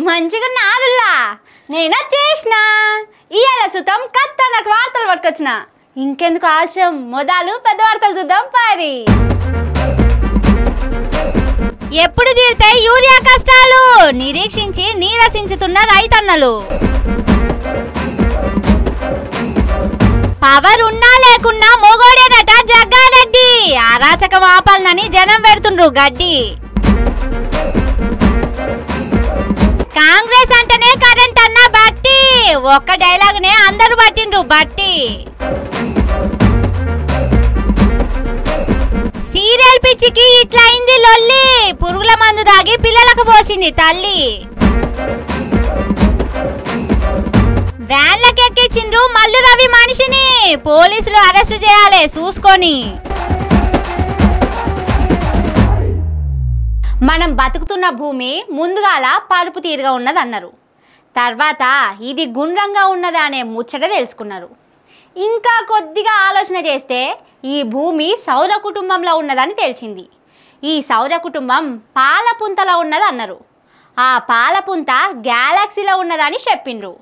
మంచిగా నారుల్లా నేను చేసిన ఇయాల సుతం కత్తనకు వార్తలు పట్టుకొచ్చిన. ఇంకెందుకు ఆలస్యం, మొదలు పెద్ద వార్తలు చూద్దాం పారి. ఎప్పుడు తీరుతాయి యూరియా కష్టాలు, నిరీక్షించి నీరసించుతున్న రైతన్నలు. పవర్ ఉన్నా లేకున్నా మొగోడేనట జగ్గారెడ్డి, అరాచకం ఆపాలనని జనం పెడుతుండ్రు గడ్డి. కాంగ్రెస్ అంటేనే కరెంట్ అన్న బట్టి, ఒక్క డైలాగ్ నే అందరూ పట్టిండ్రు బట్టి. సీరియల్ పిచ్చికి ఇట్లయింది లొల్లి, పురుగుల మందు దాగి పిల్లలకు పోసింది తల్లి. వ్యాన్లకెక్కించిండ్రు మల్లు రవి మనిషిని, పోలీసులు అరెస్టు చేయాలి చూసుకొని. మనం బతుకుతున్న భూమి ముందుగాల పరుపు తీరుగా ఉన్నదన్నారు, తర్వాత ఇది గుండ్రంగా ఉన్నదా అనే ముచ్చట తెలుసుకున్నారు. ఇంకా కొద్దిగా ఆలోచన చేస్తే ఈ భూమి సౌర కుటుంబంలో ఉన్నదని తెలిసింది. ఈ సౌర కుటుంబం పాలపుంతలో ఉన్నది అన్నారు. ఆ పాలపుంత గ్యాలక్సీలో ఉన్నదని చెప్పిండ్రు.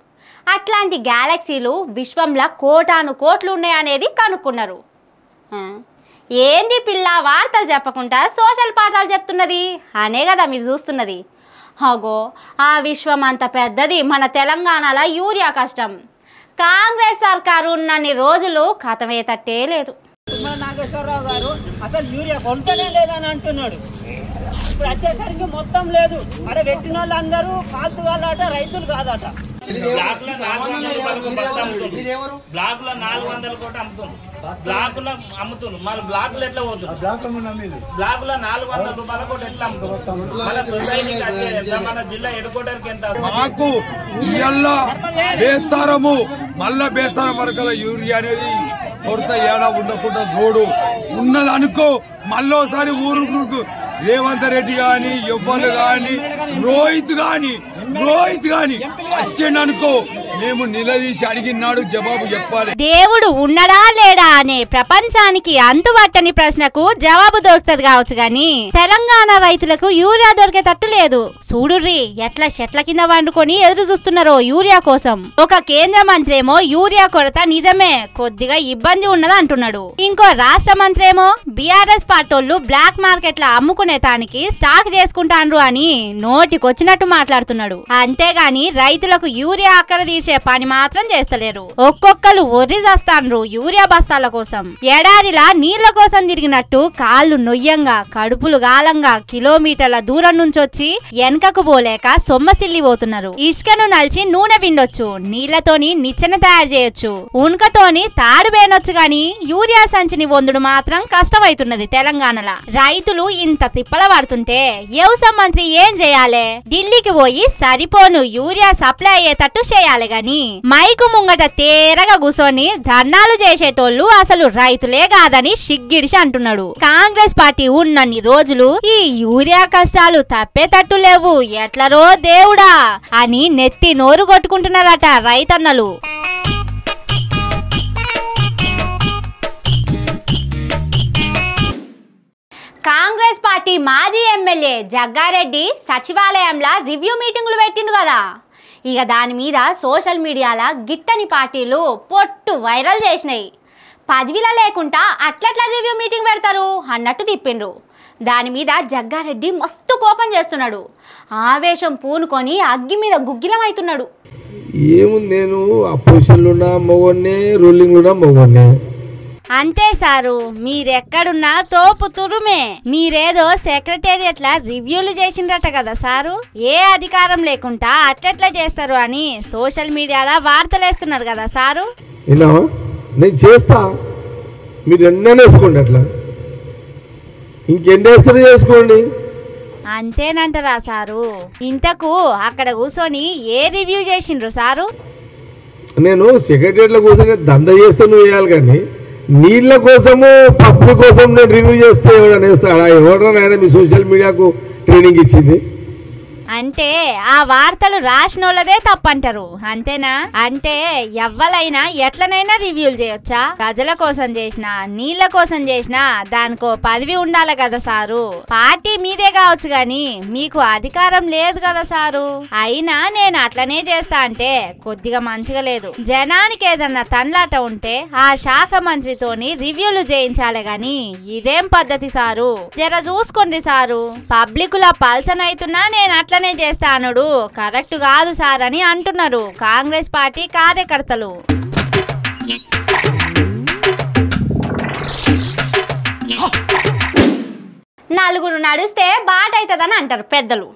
అట్లాంటి గ్యాలక్సీలు విశ్వంలో కోటాను కోట్లు ఉన్నాయనేది కనుక్కున్నారు. ఏంది పిల్ల వార్తలు చెప్పకుండా సోషల్ పాఠాలు చెప్తున్నది అనే కదా మీరు చూస్తున్నది. అగో ఆ విశ్వం అంత పెద్దది మన తెలంగాణలో యూరియా కష్టం. కాంగ్రెస్ సర్కారు ఉన్నన్ని రోజులు కథమేతట్టే లేదు. నాగేశ్వరరావు గారు అసలు యూరియా కొంటనే లేదని అంటున్నాడు. ఇప్పుడు వచ్చేసరికి మొత్తం లేదు. అక్కడ పెట్టిన వాళ్ళందరూ ఫాల్తు వాళ్ళట, రైతులు కాదట. బ్లాక్ లో 400 కోట అమ్ముతుంది, బ్లాక్ లో అమ్ముతుంది. మళ్ళీ బ్లాక్ లో ఎట్లా పోతుంది? బ్లాక్ లో 400 రూపాయల కోట ఎట్లా అమ్ముతుంది? మళ్ళీ సొసైటీకి వచ్చేది మన జిల్లా హెడ్క్వార్టర్కి ఎంత? మాకు ఇయ్యల్లా బేస్తారము మళ్ళా బేస్తారం వరకు యూరియా అనేది కొరత ఏడా ఉండకుండా చూడు ఉన్నది అనుకో. మళ్ళోసారి ఊరు రేవంత్ రెడ్డి గాని ఎవ్వరు గాని రోహిత్ గాని వచ్చేననుకో, మేము నిలదీసి అడిగినాడు జవాబు చెప్పాలి. దేవుడు ఉన్నడా లేడా అనే ప్రపంచానికి అంతుబట్టని ప్రశ్నకు జవాబు దొరుకుతుంది కావచ్చు గాని తెలంగాణ రైతులకు యూరియా దొరికేటట్టు లేదు. చూడుర్రి ఎట్లా చెట్ల కింద వండుకొని ఎదురు చూస్తున్నారో యూరియా కోసం. ఒక కేంద్ర మంత్రి ఏమో యూరియా కొరత నిజమే, కొద్దిగా ఇబ్బంది ఉన్నది అంటున్నాడు. ఇంకో రాష్ట్ర మంత్రి ఏమో బీఆర్ఎస్ పార్టోళ్లు బ్లాక్ మార్కెట్ లా అమ్ముకునే తానికి స్టాక్ చేసుకుంటాండ్రు అని నోటికొచ్చినట్టు మాట్లాడుతున్నాడు. అంతేగాని రైతులకు యూరియా అక్కర తీసే పని మాత్రం చేస్తలేరు. ఒక్కొక్కరు ఒర్రి చేస్తాండ్రు యూరియా బస్తాల కోసం. ఏడాదిలా నీళ్ల కోసం తిరిగినట్టు కాళ్ళు నొయ్యంగా కడుపులు గాలంగా కిలోమీటర్ల దూరం నుంచి వచ్చి వెనకకు పోలేక సొమ్మసిల్లిపోతున్నారు. ఇసుకను నలిచి నూనె విండొచ్చు, నీళ్లతోని నిచ్చెన తయారు చేయొచ్చు, ఉన్కతోని తాడు వేనొచ్చు గాని యూరియా సంచిని వందుడు మాత్రం కష్టమైతున్నది తెలంగాణలో. రైతులు ఇంత తిప్పల పడుతుంటే వ్యవసాయ మంత్రి ఏం చేయాలి? ఢిల్లీకి పోయి సరిపోను యూరియా సప్లై అయ్యేటట్టు చేయాలి గాని మైకు ముంగట తేరగా కూసోని ధర్నాలు చేసేటోళ్లు అసలు రైతులే కాదని సిగ్గిడిసి అంటున్నాడు. కాంగ్రెస్ పార్టీ ఉన్నన్ని రోజులు ఈ యూరియా కష్టాలు తప్పేటట్టు లేవు, ఎట్లరో దేవుడా అని నెత్తి నోరు కొట్టుకుంటున్నారట రైతన్నలు. కాంగ్రెస్ పార్టీ మాజీ ఎమ్మెల్యే జగ్గారెడ్డి సచివాలయంలో రివ్యూ మీటింగులు పెట్టిండు కదా. ఇక దాని మీద సోషల్ మీడియాలో గిట్టని పార్టీలు పొట్టు వైరల్ చేసినాయి. పదవిలో లేకుండా అట్లట్లా రివ్యూ మీటింగ్ పెడతారు అన్నట్టు తిప్పిండ్రు. దాని మీద జగ్గారెడ్డి మస్తు కోపం చేస్తున్నాడు. ఆవేశం పూనుకొని అగ్గి మీద గుగ్గిలం అవుతున్నాడు. ఏముంది, నేను అపోజిషన్లో ఉన్నా మొగోన్నే, రూలింగ్ లో మొగోన్నే. అంతే సారు, మీరెక్కడున్నా తోపు తురుమే. మీరేదో సెక్రటేరియట్ లా రివ్యూలు చేసిండ్రట కదా సారు. ఏ అధికారం లేకుండా అట్లెట్లా చేస్తారు అని సోషల్ మీడియాలో వార్తలేస్తున్నారు కదా సారు. నేను చేస్తా, మీరు ఎన్నైనా వేసుకోండి, అట్లా ఇంకెన్నేస్తారు చేసుకోండి. అంతేనంటారా సారు? ఇంతకు అక్కడ కూర్చొని ఏ రివ్యూ చేసిండ్రు సారు? నేను సెక్రటేరియట్ లో కూర్చొని దంద చేస్తే నువ్వు వేయాలి, కానీ నీళ్ల కోసము పప్పు కోసం నేను రివ్యూ చేస్తే ఎవడనేస్తాడా? ఎవడన్నా మీ సోషల్ మీడియాకు ట్రైనింగ్ ఇచ్చింది? అంటే ఆ వార్తలు రాసినోళ్ళదే తప్పంటారు అంతేనా? అంటే ఎవ్వలైనా ఎట్లనైనా రివ్యూలు చేయొచ్చా? ప్రజల కోసం చేసినా నీళ్ల కోసం చేసినా దానికో పదవి ఉండాలి కదా సారు. పార్టీ మీదే కావచ్చు గాని మీకు అధికారం లేదు కదా సారు. అయినా నేను అట్లనే చేస్తా అంటే కొద్దిగా మంచిగా లేదు. జనానికి ఏదన్నా తన్లాట ఉంటే ఆ శాఖ మంత్రితోని రివ్యూలు చేయించాలి గాని ఇదేం పద్ధతి సారు? జర చూసుకోండి సారు. పబ్లికుల పల్సన్ అవుతున్నా నేను అట్లనే చేస్తానుడు కరెక్ట్ కాదు సార్ అని అంటున్నారు కాంగ్రెస్ పార్టీ కార్యకర్తలు. నలుగురు నడిస్తే బాట అవుతుందని అంటారు పెద్దలు.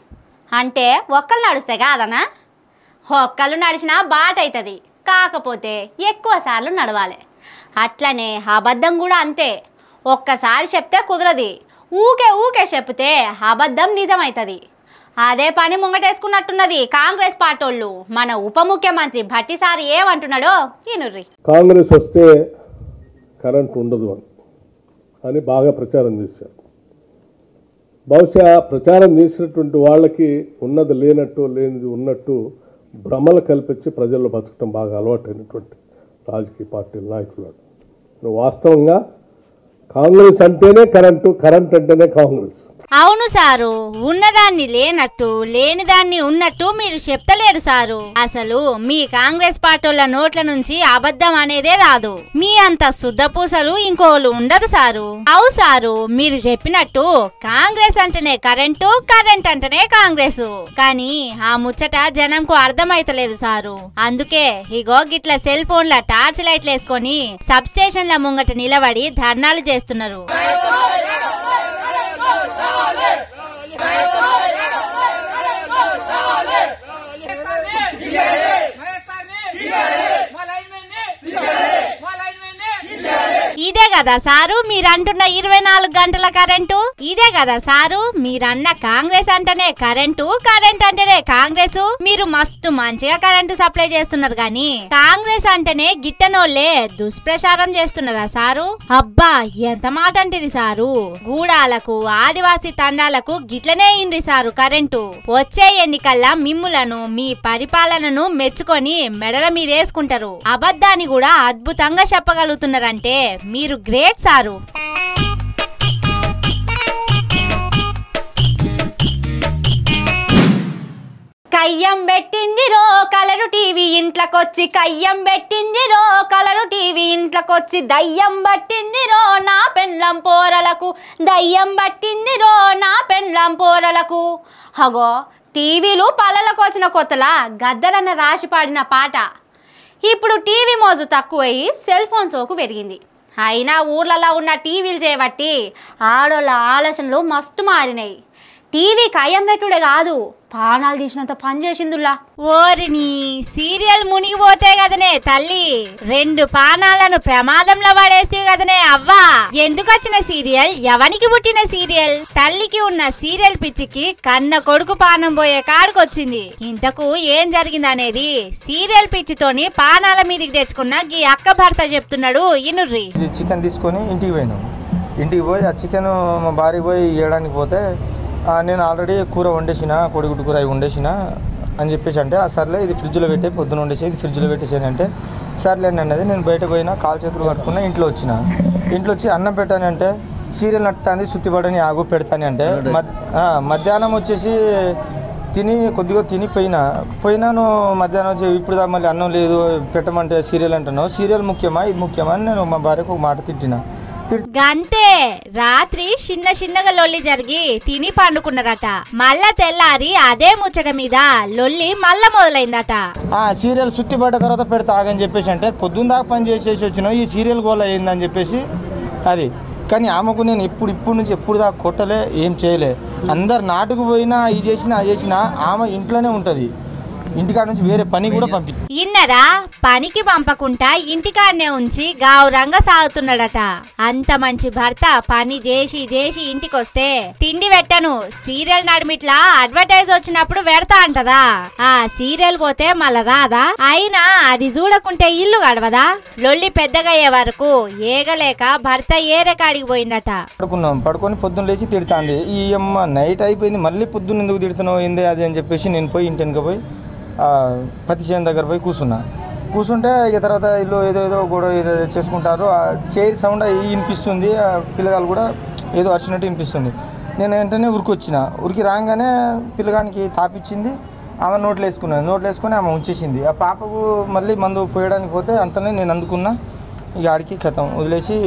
అంటే ఒక్కళ్ళు నడిస్తే కాదనా? ఒక్కళ్ళు నడిచినా బాట అవుతుంది, కాకపోతే ఎక్కువ సార్లు నడవాలి. అట్లనే అబద్ధం కూడా అంతే. ఒక్కసారి చెప్తే కుదరది, ఊకే ఊకే చెప్తే అబద్ధం నిజమవుతుంది. అదే పని ముంగటేసుకున్నట్టున్నది కాంగ్రెస్ పార్టీ. మన ఉప ముఖ్యమంత్రి భట్టి సార్ ఏమంటున్నాడో ఈనుర్రి. కాంగ్రెస్ వస్తే కరెంట్ ఉండదు అని బాగా ప్రచారం చేశారు. బహుశా ప్రచారం చేసినటువంటి వాళ్ళకి ఉన్నది లేనట్టు లేనిది ఉన్నట్టు భ్రమలు కల్పించి ప్రజల్లో బతకడం బాగా అలవాటైనటువంటి రాజకీయ పార్టీల నాయకులు. వాస్తవంగా కాంగ్రెస్ అంటేనే కరెంటు, కరెంట్ అంటేనే కాంగ్రెస్. అవును సారు, ఉన్నదాన్ని లేనట్టు లేనిదాన్ని ఉన్నట్టు మీరు చెప్తలేరు సారు. అసలు మీ కాంగ్రెస్ పార్టీల నోట్ల నుంచి అబద్ధం అనేదే రాదు. మీ అంత శుద్ధపూసలు ఇంకోళ్ళు ఉండదు సారు. అవు సారు, మీరు చెప్పినట్టు కాంగ్రెస్ అంటేనే కరెంటు, కరెంట్ అంటేనే కాంగ్రెస్. కానీ ఆ ముచ్చట జనంకు అర్థమైతలేదు సారు. అందుకే ఇగో గిట్ల సెల్ ఫోన్ల టార్చ్ లైట్లు వేసుకొని సబ్ స్టేషన్ల ముంగట నిలబడి ధర్నాలు చేస్తున్నారు. ఇదే కదా సారు మీరంటున్న 24 గంటల కరెంటు? ఇదే కదా సారు మీరన్న కాంగ్రెస్ అంటేనే కరెంటు, కరెంట్ అంటేనే కాంగ్రెస్? మీరు మస్తు మంచిగా కరెంటు సప్లై చేస్తున్నారు గాని కాంగ్రెస్ అంటేనే గిట్టనోళ్లే దుష్ప్రచారం చేస్తున్నారా సారు? అబ్బా ఎంత మాట అంటది సారు. గూడాలకు ఆదివాసీ తండాలకు గిట్లనే ఇండ్రి సారు కరెంటు. వచ్చే ఎన్నికల్లా మిమ్ములను మీ పరిపాలనను మెచ్చుకొని మెడల మీద వేసుకుంటారు. అబద్ధాన్ని కూడా అద్భుతంగా చెప్పగలుగుతున్నారంటే మీరు గ్రేట్ సారు. కయ్యం పెట్టింది రో కలరు టీవీ ఇంట్లోకొచ్చి, కయ్యం పెట్టింది రో కలరు టీవీ ఇంట్లోకొచ్చి, దయ్యం పట్టింది రో నా పెండ్లం పోరలకు, దయ్యం పట్టింది రో నా పెండ్లం పోరలకు. హగో టీవీలు పల్లలకు వచ్చిన కొత్తలా గద్దరన్న రాసి పాడిన పాట. ఇప్పుడు టీవీ మోజు తక్కువయ్యి సెల్ ఫోన్ సోకు పెరిగింది. అయినా ఊర్లలో ఉన్న టీవీలు చేయబట్టి ఆడోళ్ళ ఆలోచనలు మస్తు మారినాయి. టీవీ కయ్యం పెట్టుడే కాదు, పానాలు తీసినంత పని చేసిందులా. ఓరిని సీరియల్ మునిగిపోతే కదనే తల్లి 2 పానాలను ప్రమాదంలో పడేస్తే కదనే అవ్వా. ఎందుకు వచ్చిన సీరియల్, ఎవనికి పుట్టిన సీరియల్? తల్లికి ఉన్న సీరియల్ పిచ్చికి కన్న కొడుకు పానం పోయే కాడుకొచ్చింది. ఇంతకు ఏం జరిగింది అనేది సీరియల్ పిచ్చితోని పానాల మీదకి తెచ్చుకున్న గీ అక్క భర్త చెప్తున్నాడు ఇనుర్రి. చికెన్ తీసుకొని ఇంటికి పోయినాం. ఇంటికి పోయి ఆ చికెన్ మా భార్య పోయి ఇవ్వడానికి పోతే నేను ఆల్రెడీ కూర వండేసిన, కోడిగుడ్డు కూర అవి వండేసిన అని చెప్పేసి అంటే సర్లే ఇది ఫ్రిడ్జ్లో పెట్టే, పొద్దున వండేసి ఇది ఫ్రిడ్జ్లో పెట్టేసాను అంటే సర్లేండి అన్నది. నేను బయట పోయినా, కాలు చేతులు కట్టుకున్నా, ఇంట్లో వచ్చిన. ఇంట్లో వచ్చి అన్నం పెట్టాను అంటే సీరియల్ నట్టుతుంది, సుత్తిపడని ఆగు పెడతాను అంటే మధ్యాహ్నం వచ్చేసి కొద్దిగా తిని పోయినాను. మధ్యాహ్నం వచ్చి ఇప్పుడు మళ్ళీ అన్నం లేదు పెట్టమంటే సీరియల్ అంటున్నావు, సీరియల్ ముఖ్యమా ఇది ముఖ్యమా అని నేను మా భార్యకు ఒక మాట తిట్టిన. గంతే రాత్రి చిన్నగా లొల్లి జరిగి తిని పండుకున్నారట. మళ్ళా తెల్లారి అదే ముచ్చట మీద లొల్లి మళ్ళా మొదలైందట. సీరియల్ సుత్తి పడ్డ తర్వాత పెడతా ఆగని చెప్పేసి అంటే పొద్దున్న దాకా పని చేసేసి వచ్చినావు, ఈ సీరియల్ గోల అయిందని చెప్పేసి అది. కానీ ఆమెకు నేను ఇప్పుడు నుంచి ఎప్పుడు దాకా కొట్టలే, ఏం చేయలే. అందరు నాటుకు పోయినా ఇది చేసినా అది చేసినా ఆమె ఇంట్లోనే ఉంటుంది. ఇంటికాడ నుంచి వేరే పని కూడా ఇన్నరా పనికి పంపకుండా ఇంటికాడనే ఉంచి గౌరవంగా సాగుతున్నాడట. అంత మంచి భర్త పని చేసి చేసి ఇంటికొస్తే తిండి పెట్టను సీరియల్ నడిమిట్లా అడ్వర్టైజ్ వచ్చినప్పుడు పెడతా అంటదా. ఆ సీరియల్ పోతే మళ్ళా రాదా? అయినా అది చూడకుంటే ఇల్లు గడవదా? లొల్లి పెద్దగయ్యే వరకు ఏగలేక భర్త ఏరేకాడికి పోయిందట. పడుకొని పొద్దున్న లేచి తిడతాంది. ఈ అమ్మ నైట్ అయిపోయింది మళ్ళీ పొద్దున్న ఎందుకు తిడుతున్నావు ఏంది అది అని చెప్పేసి నేను పోయి ఇంటి వెనుక పోయి పత్తి చేను దగ్గర పోయి కూర్చుంటే ఇక తర్వాత ఇల్లు ఏదో కూడా ఏదో చేసుకుంటారు. ఆ చైర్ సౌండ్ వినిపిస్తుంది. పిల్లగాళ్ళు కూడా ఏదో అరిచినట్టు వినిపిస్తుంది. నేను వెంటనే ఉరికి రాగానే పిల్లగానికి తాపిచ్చింది. ఆమె నోట్లో వేసుకుని ఆమె ఉంచేసింది. ఆ పాపకు మళ్ళీ మందు పోయడానికి పోతే అంతనే నేను అందుకున్నా. ఇక ఆడికి కథం వదిలేసి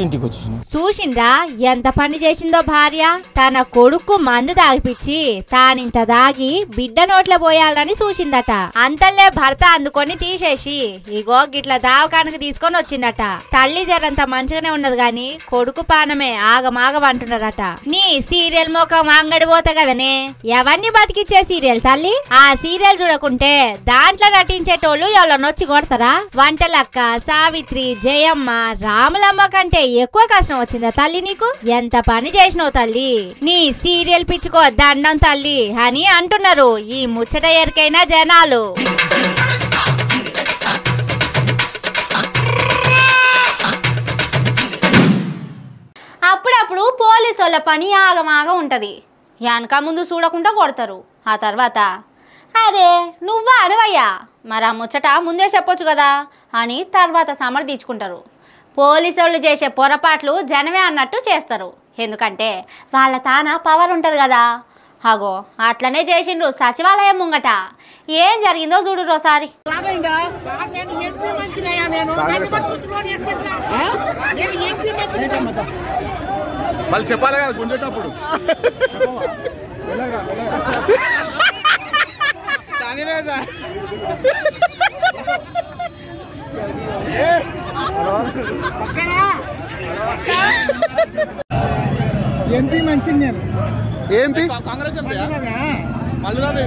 ఇంటికి వచ్చేసింది. చూసిందా ఎంత పని చేసిందో భార్య. తన కొడుకు మందు తాగిపిచ్చి తానింత దాగి బిడ్డ నోట్ల పోయాలని చూసిందట. అంతల్లే భర్త అందుకొని తీసేసి ఇగో గిట్ల దావకానికి తీసుకొని వచ్చిందట. తల్లి జరంత మంచిగానే ఉన్నది గాని కొడుకు పానమే ఆగమాగమంటున్నదట. నీ సీరియల్ మొఖం అంగడి పోతా కదనే ఎవరిని బతికిచ్చే సీరియల్ తల్లి. ఆ సీరియల్ చూడకుంటే దాంట్లో నటించేటోళ్ళు ఎవరనొచ్చి కొడతారా? వంటలక్క, సావిత్రి, జయమ్మ, రాములమ్మ కంటే ఎక్కువ కష్టం వచ్చిందా తల్లి నీకు? ఎంత పని చేసినావు తల్లి. నీ సీరియల్ పిచ్చుకో దండం తల్లి అని అంటున్నారు ఈ ముచ్చట ఎరికైన జనాలు. అప్పుడప్పుడు పోలీసు వాళ్ళ పని ఆగమాగా ఉంటది. వెనక ముందు చూడకుండా కొడతారు. ఆ తర్వాత అదే నువ్వా అడవయ్యా మరి ఆ ముచ్చట ముందే చెప్పొచ్చు కదా అని తర్వాత సమర్థించుకుంటారు. పోలీసు వాళ్ళు చేసే పొరపాట్లు జనమే అన్నట్టు చేస్తారు. ఎందుకంటే వాళ్ళ తాన పవర్ ఉంటుంది కదా. అగో అట్లనే చేసిండ్రు సచివాలయం ముంగట. ఏం జరిగిందో చూడు రోసారి. చెప్పాలి కదా గుంజేటప్పుడు ఎంపీ మంచిది. నేను ఏంపీ కాంగ్రెస్ మళ్ళీ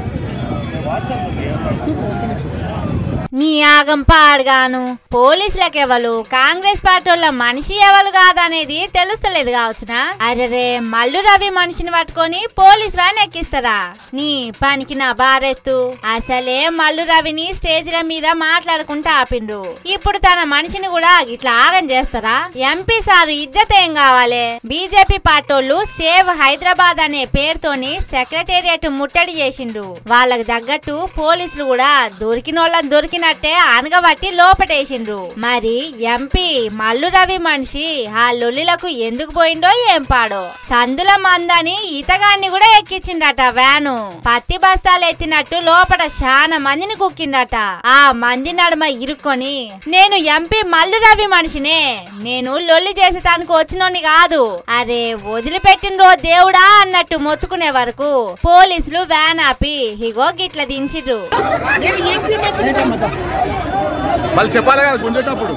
నీ ఆగం పాడుగాను. పోలీసులకెవలు కాంగ్రెస్ పార్టీ వాళ్ళ మనిషి ఎవరు కాదనేది తెలుస్తలేదు కావచ్చునా? అరే మల్లు రవి మనిషిని పట్టుకొని పోలీస్ వ్యాన్ ఎక్కిస్తారా? నీ పనికి నా బారెత్తు. అసలే మల్లు రవిని స్టేజ్ల మీద మాట్లాడుకుంటా ఆపిండ్రు. ఇప్పుడు తన మనిషిని కూడా ఇట్లా ఆగం చేస్తారా? ఎంపీ సారు ఇజ్జత్ ఏం కావాలి? బీజేపీ పార్టీలు సేవ్ హైదరాబాద్ అనే పేరుతోని సెక్రటేరియట్ ముట్టడి చేసిండ్రు. వాళ్ళకి తగ్గట్టు పోలీసులు కూడా దొరికినోళ్ళని దొరికినట్టే అనగబట్టి లోపటేసిండ్రు. మరి ఎంపీ మల్లు రవి మనిషి ఆ లొల్లిలకు ఎందుకు పోయిండో ఏం పాడో. సందుల మందని ఇతగాన్ని కూడా ఎక్కించిండట వ్యాను. పత్తి బస్తాలు ఎత్తినట్టు లోపల చాలా మందిని కుక్కిందట. ఆ మంది నడుమ ఇరుక్కొని నేను ఎంపీ మల్లు రవి మనిషినే, నేను లొల్లి చేసేటానికి వచ్చినోని కాదు, అరే వదిలిపెట్టినరో దేవుడా అన్నట్టు మొత్తుకునే వరకు పోలీసులు వ్యాన్ ఆపి ఇగో గిట్ల దించిర్రు. మళ్ళీ చెప్పాలి కదా గుంజేటప్పుడు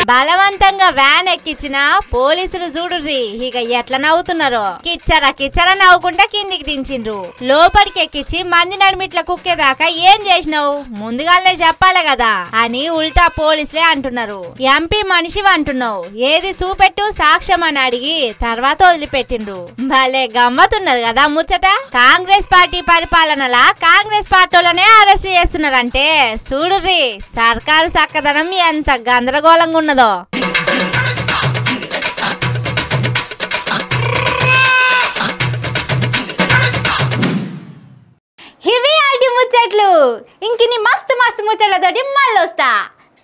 బలవంతంగా వ్యాన్ ఎక్కించిన పోలీసులు చూడుర్రి ఇక ఎట్లా నవ్వుతున్నారో. కిచ్చర నవ్వుకుంటా కిందికి దించిండ్రు. లోపలికి ఎక్కించి మంది నడిమిట్ల కుక్కేదాకా ఏం చేసినావు ముందుగానే చెప్పాలి కదా అని ఉల్టా పోలీసులే అంటున్నారు. ఎంపీ మనిషి అంటున్నావు, ఏది చూపెట్టు సాక్ష్యం అని అడిగి తర్వాత వదిలిపెట్టిండ్రు. భలే గమ్మతున్నది కదా ముచ్చట. కాంగ్రెస్ పార్టీ పరిపాలనలా కాంగ్రెస్ పార్టీలనే అరెస్ట్ చేస్తున్నారంటే చూడుర్రి సర్కారు చక్కదనం ఎంత గందరగోళంగా ఉన్నదో. ఇవి ఆటి ముచ్చట్లు. ఇంకిన్ని మస్తు ముచ్చట్లతోటి మళ్ళీ వస్తా.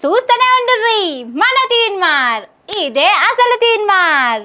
చూస్తూనే ఉండుర్రి మన తీన్మార్. ఇదే అసలు తీన్మార్.